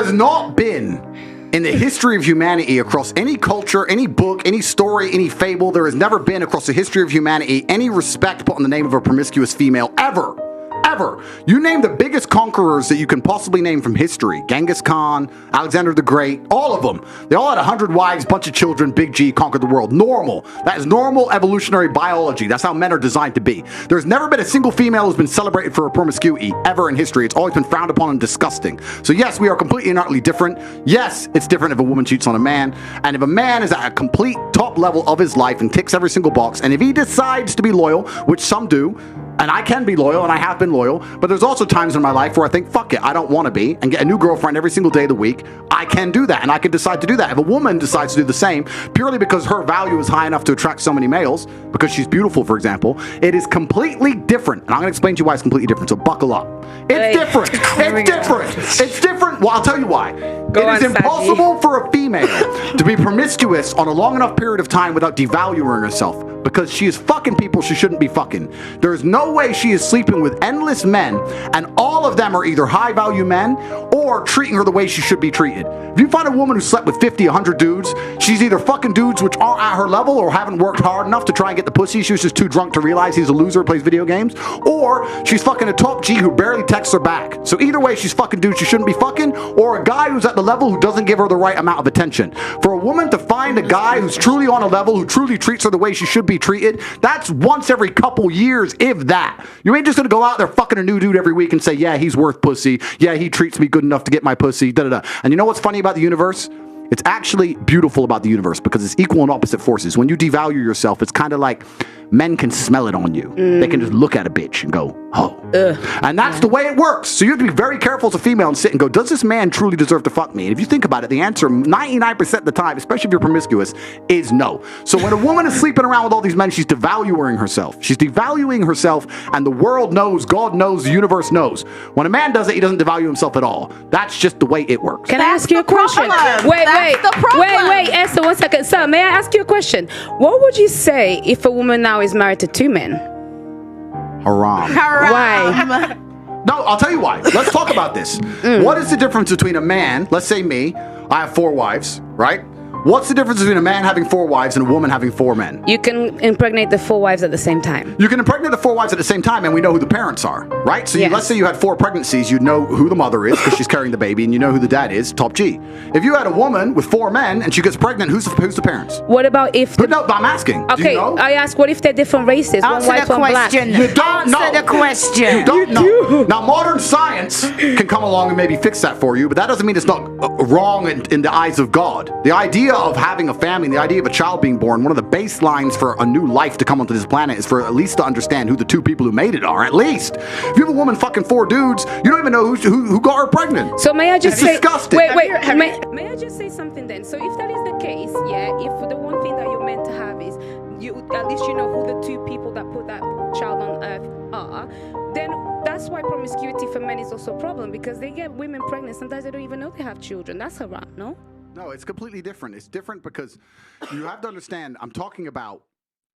has not been in the history of humanity, across any culture, any book, any story, any fable, there has never been across the history of humanity any respect put on the name of a promiscuous female, ever. Ever. You name the biggest conquerors that you can possibly name from history. Genghis Khan, Alexander the Great, all of them. They all had 100 wives, bunch of children, Big G, conquered the world. Normal. That is normal evolutionary biology. That's how men are designed to be. There's never been a single female who's been celebrated for her promiscuity ever in history. It's always been frowned upon and disgusting. So yes, we are completely and utterly different. Yes, it's different if a woman cheats on a man. And if a man is at a complete top level of his life and ticks every single box, and if he decides to be loyal, which some do, and I can be loyal, and I have been loyal, but there's also times in my life where I think, fuck it, I don't want to be, and get a new girlfriend every single day of the week. I can do that, and I can decide to do that. If a woman decides to do the same, purely because her value is high enough to attract so many males, because she's beautiful, for example, it is completely different. And I'm going to explain to you why it's completely different, so buckle up. It's different. It's different. It's different. Well, I'll tell you why. It is impossible for a female to be promiscuous on a long enough period of time without devaluing herself, because she is fucking people she shouldn't be fucking. There is no way she is sleeping with endless men, and all of them are either high-value men or treating her the way she should be treated. If you find a woman who slept with 50, 100 dudes, she's either fucking dudes which aren't at her level or haven't worked hard enough to try and get the pussy. She was just too drunk to realize he's a loser, plays video games, or she's fucking a top G who barely texts her back. So either way, she's fucking dudes she shouldn't be fucking, or a guy who's at the level who doesn't give her the right amount of attention. For a woman to find a guy who's truly on a level, who truly treats her the way she should be treated, that's once every couple years, if that. You ain't just gonna go out there fucking a new dude every week and say, yeah, he's worth pussy. Yeah, he treats me good enough to get my pussy. Da da da. And you know what's funny about the universe? It's actually beautiful about the universe because it's equal and opposite forces. When you devalue yourself, it's kind of like men can smell it on you. They can just look at a bitch and go, oh. And that's the way it works. So you have to be very careful as a female and sit and go, does this man truly deserve to fuck me? And if you think about it, the answer 99% of the time, especially if you're promiscuous, is no. So when a woman is sleeping around with all these men, she's devaluing herself. She's devaluing herself, and the world knows, God knows, the universe knows. When a man does it, he doesn't devalue himself at all. That's just the way it works. Can I ask you a question? Wait, Esther, 1 second. Sir, may I ask you a question? What would you say if a woman now is married to 2 men? Haram. Why? No, I'll tell you why. Let's talk about this. What is the difference between a man, let's say me, I have 4 wives, right? What's the difference between a man having 4 wives and a woman having 4 men? You can impregnate the 4 wives at the same time. You can impregnate the 4 wives at the same time, and we know who the parents are, right? So let's say you had 4 pregnancies, you'd know who the mother is because she's carrying the baby, and you know who the dad is, top G. If you had a woman with 4 men and she gets pregnant, who's the parents? What about if... No, I'm asking. Okay, do you know? I ask, what if they're different races? Answer one white, the one black. You don't know. Answer the question. You don't know. Now, modern science can come along and maybe fix that for you, but that doesn't mean it's not wrong in the eyes of God. The idea of having a family, the idea of a child being born, one of the baselines for a new life to come onto this planet is for at least to understand who the 2 people who made it are, at least. If you have a woman fucking 4 dudes, you don't even know who got her pregnant. So may I just say... disgusting. Wait, may I just say something then? So if that is the case, if the one thing that you're meant to have is, at least you know who the 2 people that put that child on earth are, then that's why promiscuity for men is also a problem, because they get women pregnant, sometimes they don't even know they have children. That's haram, no? No, it's completely different. It's different because you have to understand, I'm talking about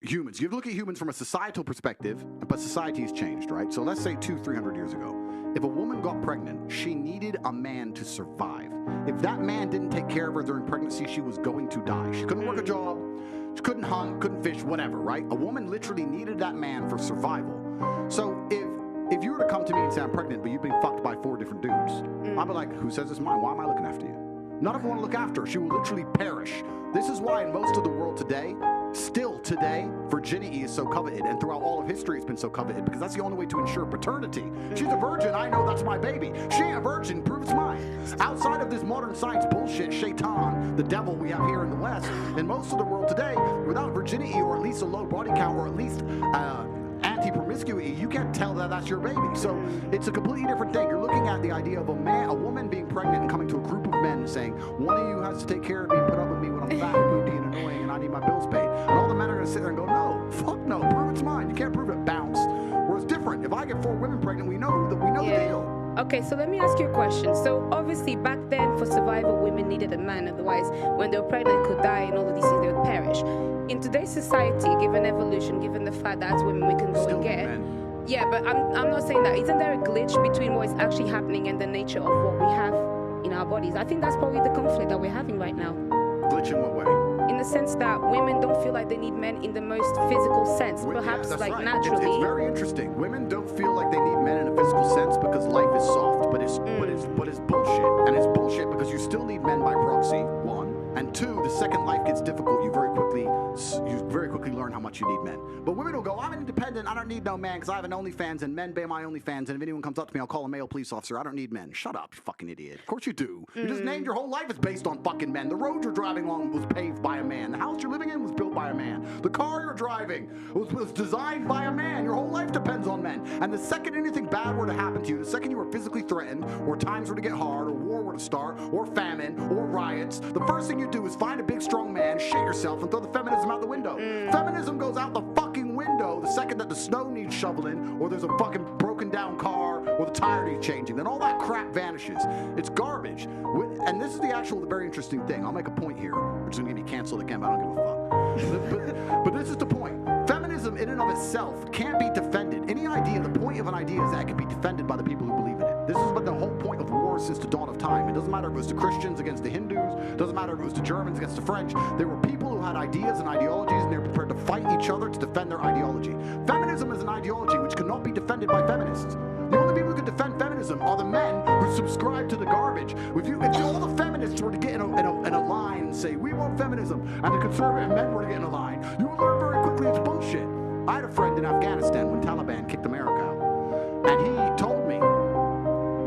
humans. You look at humans from a societal perspective, but society has changed, right? So let's say 200-300 years ago, if a woman got pregnant, she needed a man to survive. If that man didn't take care of her during pregnancy, she was going to die. She couldn't work a job, she couldn't hunt, couldn't fish, whatever, right? A woman literally needed that man for survival. So if you were to come to me and say, I'm pregnant, but you've been fucked by 4 different dudes, I'd be like, who says it's mine? Why am I looking after you? None of them want to look after her. She will literally perish. This is why in most of the world today, still today, virginity is so coveted, and throughout all of history it's been so coveted, because that's the only way to ensure paternity. She's a virgin, I know that's my baby. She ain't a virgin, prove it's mine. Outside of this modern science bullshit, shaitan, the devil we have here in the West, in most of the world today, without virginity or at least a low body count or at least anti-promiscuity, you can't tell that that's your baby. So it's a completely different thing. You're looking at the idea of a woman being pregnant and coming to a group of men and saying, one of you has to take care of me, put up with me when I'm fat and moody and annoying and I need my bills paid. And all the men are going to sit there and go, no, fuck no, prove it's mine. You can't prove it, bounce. Whereas different. If I get 4 women pregnant, we know the deal. Okay, so let me ask you a question. So obviously back then for survival, women needed a man. Otherwise, when they were pregnant, could die and all of these things, they would perish. In today's society, given evolution, given the fact that as women we can go and get... Yeah, but I'm not saying that. Isn't there a glitch between what is actually happening and the nature of what we have in our bodies. I think that's probably the conflict that we're having right now. Glitch in what way? In the sense that women don't feel like they need men in the most physical sense, perhaps that's like right. naturally. It's very interesting. Women don't feel like they need men in a physical sense because life is soft, but it's bullshit. And it's bullshit because you still need men by proxy, one. And two, the second life gets difficult, you very quickly learn how much you need men. But women will go, I'm independent, I don't need no man because I have an OnlyFans and men pay my OnlyFans, and if anyone comes up to me, I'll call a male police officer. I don't need men. Shut up, you fucking idiot. Of course you do. You just named your whole life is based on fucking men. The road you're driving on was paved by a man. The house you're living in was built by a man. The car you're driving was designed by a man. Your whole life depends on men. And the second anything bad were to happen to you, the second you were physically threatened, or times were to get hard, or war were to start, or famine, or riots, the first thing you do is find a big strong man, shit yourself, and throw the feminism out the window. Feminism goes out the fucking window the second that the snow needs shoveling, or there's a fucking broken down car, or the tire needs changing. Then all that crap vanishes. It's garbage. And this is the very interesting thing. I'll make a point here, which is going to get me canceled again, but I don't give a fuck. but this is the point. Feminism in and of itself can't be defended. Any idea, the point of an idea is that it can be defended by the people who believe in it. This has been the whole point of war since the dawn of time. It doesn't matter if it was the Christians against the Hindus. It doesn't matter if it was the Germans against the French. There were people who had ideas and ideologies, and they were prepared to fight each other to defend their ideology. Feminism is an ideology which cannot be defended by feminists. The only people who can defend feminism are the men who subscribe to the garbage. If all the feminists were to get in a line and say, we want feminism, and the conservative men were to get in a line, you would learn very quickly it's bullshit. I had a friend in Afghanistan when Taliban kicked America out, and he told me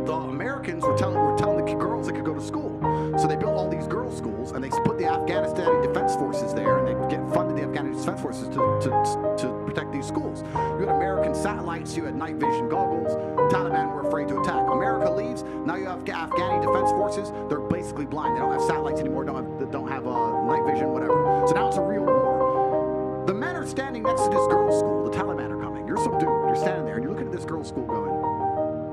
the Americans were telling the girls they could go to school. So they built all these girls' schools, and they put the Afghanistani Defense Forces there, and they funded the Afghanistan Defense Forces to protect these schools. You had American satellites, you had night vision goggles. Taliban were afraid to attack. America leaves. Now you have Afghani Defense Forces. They're basically blind. They don't have satellites anymore. Don't have night vision, whatever. So now it's a real war. The men are standing next to this girls' school. The Taliban are coming. You're some dude. You're standing there, and you're looking at this girls' school, going,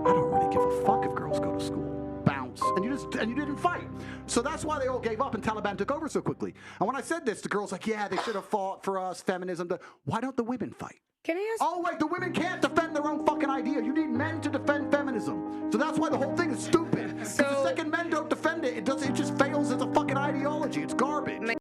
I don't really give a fuck if girls go to school. Bounce. And you didn't fight. So that's why they all gave up and Taliban took over so quickly. And when I said this, the girls like, yeah, they should have fought for us, feminism. Why don't the women fight? Can I ask? Oh, wait, the women can't defend their own fucking idea. You need men to defend feminism. So that's why the whole thing is stupid.